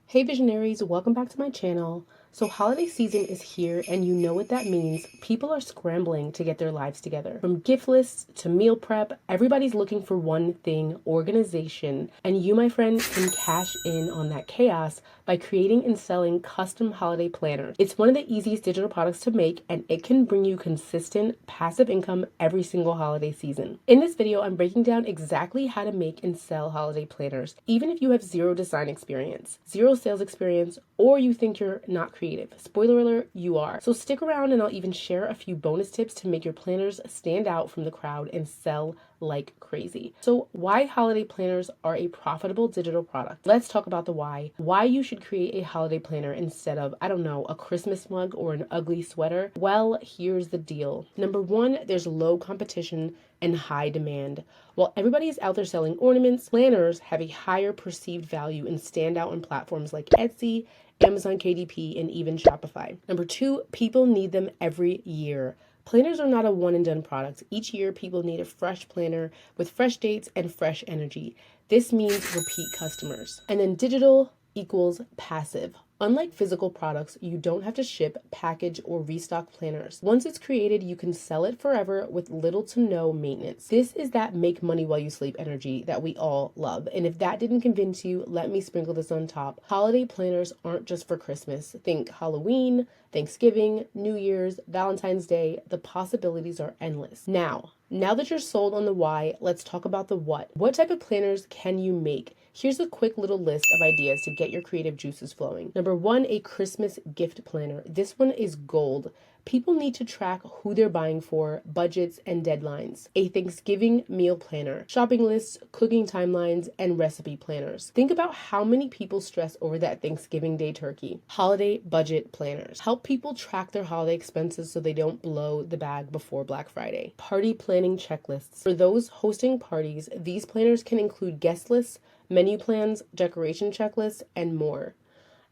Hey visionaries, welcome back to my channel. So holiday season is here and you know what that means. People are scrambling to get their lives together. From gift lists to meal prep, everybody's looking for one thing, organization. And you, my friend, can cash in on that chaos by creating and selling custom holiday planners. It's one of the easiest digital products to make and it can bring you consistent passive income every single holiday season. In this video, I'm breaking down exactly how to make and sell holiday planners, even if you have zero design experience, zero sales experience, or you think you're not creative. Spoiler alert, you are. So stick around and I'll even share a few bonus tips to make your planners stand out from the crowd and sell like crazy. So why holiday planners are a profitable digital product. Let's talk about the why. Why you should create a holiday planner instead of, I don't know, a Christmas mug or an ugly sweater. Well, here's the deal. Number one, there's low competition and high demand. While everybody is out there selling ornaments, planners have a higher perceived value and stand out on platforms like Etsy, Amazon KDP, and even Shopify. Number two, people need them every year. Planners are not a one and done product. Each year, people need a fresh planner with fresh dates and fresh energy. This means repeat customers. And then digital equals passive. Unlike physical products, you don't have to ship, package, or restock planners. Once it's created, you can sell it forever with little to no maintenance. This is that make money while you sleep energy that we all love. And if that didn't convince you, let me sprinkle this on top. Holiday planners aren't just for Christmas. Think Halloween, Thanksgiving, New Year's, Valentine's Day. The possibilities are endless. Now that you're sold on the why, let's talk about the what. What type of planners can you make? Here's a quick little list of ideas to get your creative juices flowing. Number one, a Christmas gift planner. This one is gold. People need to track who they're buying for, budgets, and deadlines. A Thanksgiving meal planner, shopping lists, cooking timelines, and recipe planners. Think about how many people stress over that Thanksgiving Day turkey. Holiday budget planners. Help people track their holiday expenses so they don't blow the bag before Black Friday. Party planning checklists. For those hosting parties, these planners can include guest lists, menu plans, decoration checklists, and more.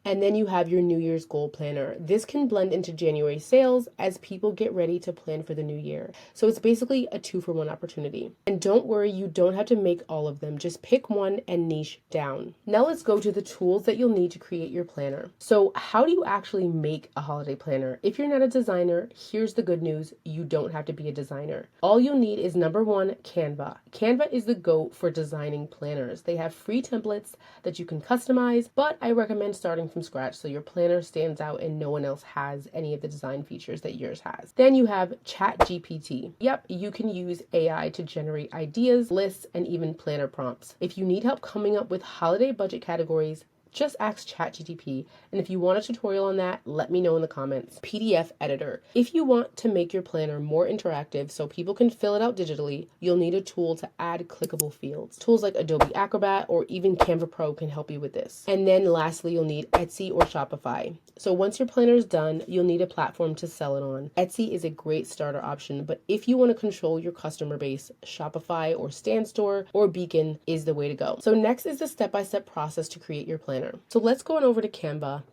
And then you have your New Year's goal planner. This can blend into January sales as people get ready to plan for the new year. So it's basically a 2-for-1 opportunity. And don't worry, you don't have to make all of them. Just pick one and niche down. Now let's go to the tools that you'll need to create your planner. So how do you actually make a holiday planner? If you're not a designer, here's the good news. You don't have to be a designer. All you'll need is number one, Canva. Canva is the GOAT for designing planners. They have free templates that you can customize, but I recommend starting from scratch so your planner stands out and no one else has any of the design features that yours has. Then you have ChatGPT. Yep, you can use AI to generate ideas, lists, and even planner prompts. If you need help coming up with holiday budget categories, just ask ChatGPT, and if you want a tutorial on that, let me know in the comments. PDF editor. If you want to make your planner more interactive so people can fill it out digitally, you'll need a tool to add clickable fields. Tools like Adobe Acrobat or even Canva Pro can help you with this. And then lastly, you'll need Etsy or Shopify. So once your planner is done, you'll need a platform to sell it on. Etsy is a great starter option, but if you want to control your customer base, Shopify or StanStore or Beacon is the way to go. So next is the step-by-step process to create your planner. So let's go on over to Canva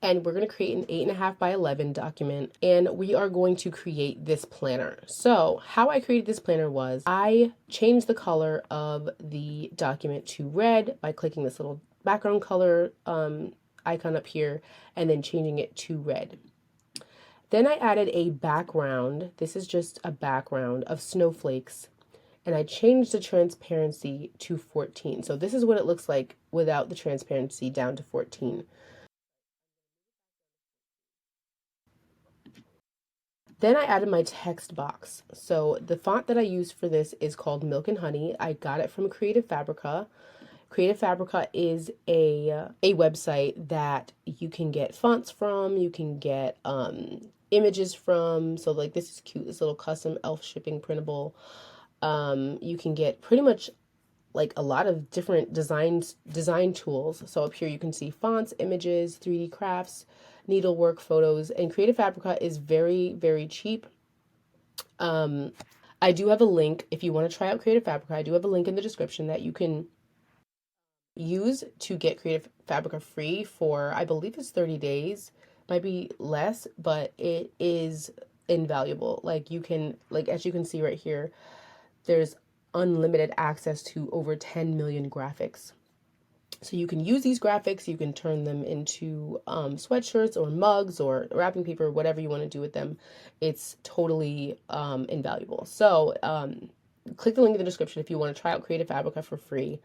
and we're going to create an 8.5 by 11 document and we are going to create this planner. So how I created this planner was I changed the color of the document to red by clicking this little background color icon up here and then changing it to red. Then I added a background. This is just a background of snowflakes. And I changed the transparency to 14. So this is what it looks like without the transparency down to 14. Then I added my text box. So the font that I use for this is called Milk and Honey. I got it from Creative Fabrica. Creative Fabrica is a website that you can get fonts from, you can get images from. So like this is cute, this little custom elf shipping printable. You can get pretty much like a lot of different design tools. So up here you can see fonts, images, 3D crafts, needlework, photos, and Creative Fabrica is very, very cheap. I do have a link if you want to try out Creative Fabrica. I do have a link in the description that you can use to get Creative Fabrica free for, I believe it's 30 days, might be less, but it is invaluable. Like you can, like as you can see right here, there's unlimited access to over 10 million graphics. So you can use these graphics, you can turn them into sweatshirts or mugs or wrapping paper, whatever you want to do with them. It's totally invaluable. So click the link in the description if you want to try out Creative Fabrica for free.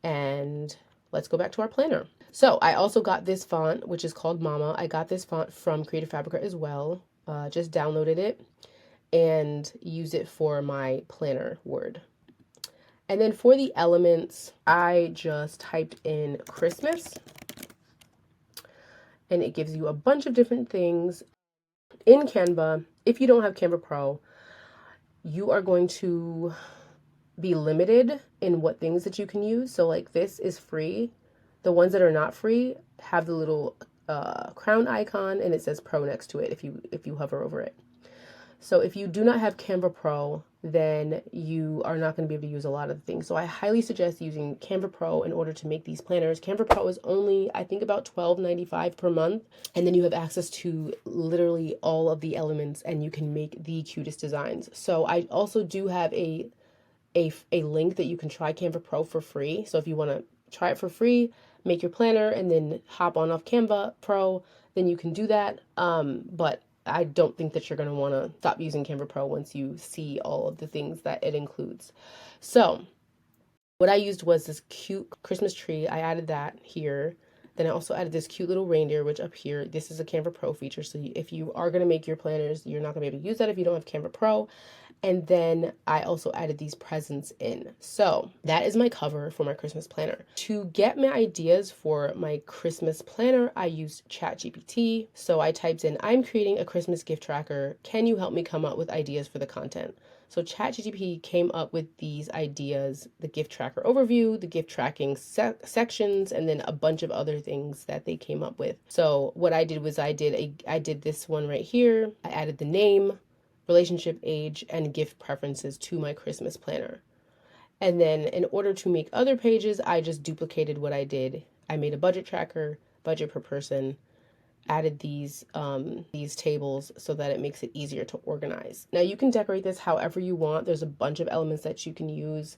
And let's go back to our planner. So I also got this font, which is called Mama. I got this font from Creative Fabrica as well. Just downloaded it and use it for my planner word. And then for the elements, I just typed in Christmas, and it gives you a bunch of different things in Canva. If you don't have Canva Pro, you are going to be limited in what things that you can use. So like this is free. The ones that are not free have the little crown icon and it says Pro next to it if you hover over it. So if you do not have Canva Pro, then you are not going to be able to use a lot of things. So I highly suggest using Canva Pro in order to make these planners. Canva Pro is only, I think, about $12.95 per month. And then you have access to literally all of the elements and you can make the cutest designs. So I also do have a link that you can try Canva Pro for free. So if you want to try it for free, make your planner and then hop on off Canva Pro, then you can do that. But I don't think that you're going to want to stop using Canva Pro once you see all of the things that it includes. So what I used was this cute Christmas tree. I added that here. Then I also added this cute little reindeer, which up here, this is a Canva Pro feature. So if you are going to make your planners, you're not going to be able to use that if you don't have Canva Pro. And then I also added these presents in. So that is my cover for my Christmas planner. To get my ideas for my Christmas planner, I used ChatGPT. So I typed in, I'm creating a Christmas gift tracker. Can you help me come up with ideas for the content? So ChatGPT came up with these ideas, the gift tracker overview, the gift tracking sections, and then a bunch of other things that they came up with. So what I did was I did this one right here. I added the name, relationship, age, and gift preferences to my Christmas planner. And then in order to make other pages, I just duplicated what I did. I made a budget tracker, budget per person, added these tables so that it makes it easier to organize. Now you can decorate this however you want. There's a bunch of elements that you can use.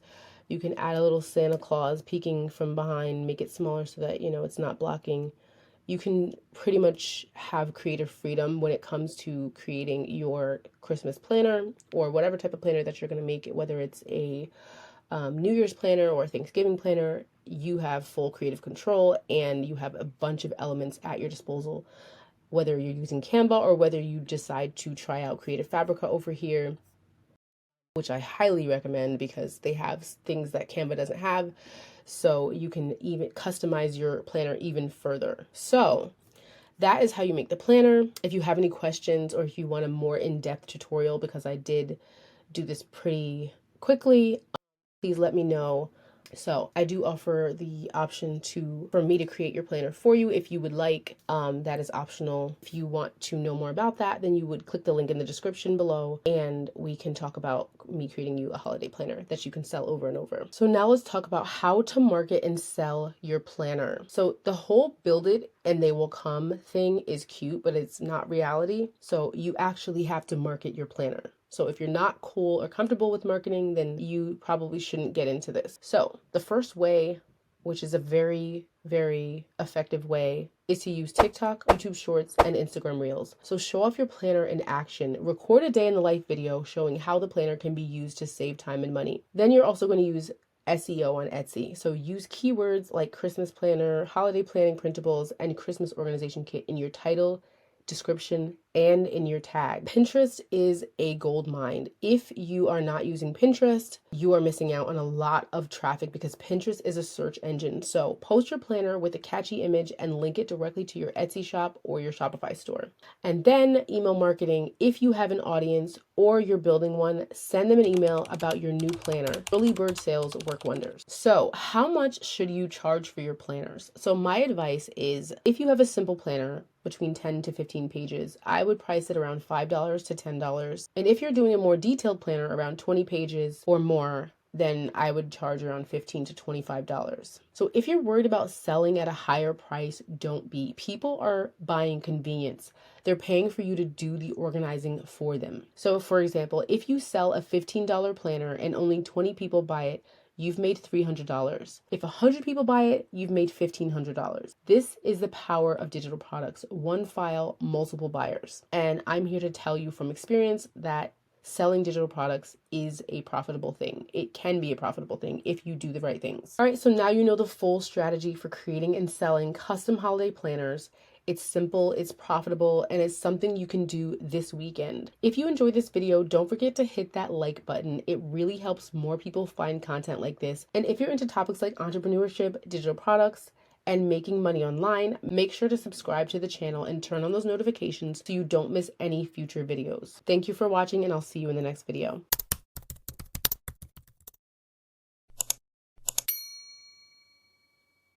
You can add a little Santa Claus peeking from behind, make it smaller so that, it's not blocking. You can pretty much have creative freedom when it comes to creating your Christmas planner or whatever type of planner that you're going to make it, whether it's a New Year's planner or Thanksgiving planner. You have full creative control and you have a bunch of elements at your disposal, whether you're using Canva or whether you decide to try out Creative Fabrica over here, which I highly recommend because they have things that Canva doesn't have. So you can even customize your planner even further. So that is how you make the planner. If you have any questions or if you want a more in-depth tutorial, because I did do this pretty quickly, please let me know. So I do offer the option for me to create your planner for you if you would like. That is optional. If you want to know more about that, then you would click the link in the description below and we can talk about me creating you a holiday planner that you can sell over and over. So now let's talk about how to market and sell your planner. So the whole build it and they will come thing is cute, but it's not reality. So you actually have to market your planner. So if you're not cool or comfortable with marketing, then you probably shouldn't get into this. So the first way, which is a very, very effective way, is to use TikTok, YouTube Shorts, and Instagram Reels. So show off your planner in action. Record a day in the life video showing how the planner can be used to save time and money. Then you're also going to use SEO on Etsy. So use keywords like Christmas planner, holiday planning printables, and Christmas organization kit in your title, description, and in your tag. Pinterest is a gold mine. If you are not using Pinterest, you are missing out on a lot of traffic because Pinterest is a search engine. So post your planner with a catchy image and link it directly to your Etsy shop or your Shopify store. And then email marketing. If you have an audience or you're building one, send them an email about your new planner. Early bird sales work wonders. So how much should you charge for your planners? So my advice is if you have a simple planner between 10 to 15 pages, I would price it around $5 to $10. And if you're doing a more detailed planner around 20 pages or more, then I would charge around $15 to $25. So if you're worried about selling at a higher price, don't be. People are buying convenience. They're paying for you to do the organizing for them. So for example, if you sell a $15 planner and only 20 people buy it, you've made $300. If 100 people buy it, you've made $1,500. This is the power of digital products. One file, multiple buyers. And I'm here to tell you from experience that selling digital products is a profitable thing. It can be a profitable thing if you do the right things. All right, so now you know the full strategy for creating and selling custom holiday planners. It's simple, it's profitable, and it's something you can do this weekend. If you enjoyed this video, don't forget to hit that like button. It really helps more people find content like this. And if you're into topics like entrepreneurship, digital products, and making money online, make sure to subscribe to the channel and turn on those notifications so you don't miss any future videos. Thank you for watching, and I'll see you in the next video.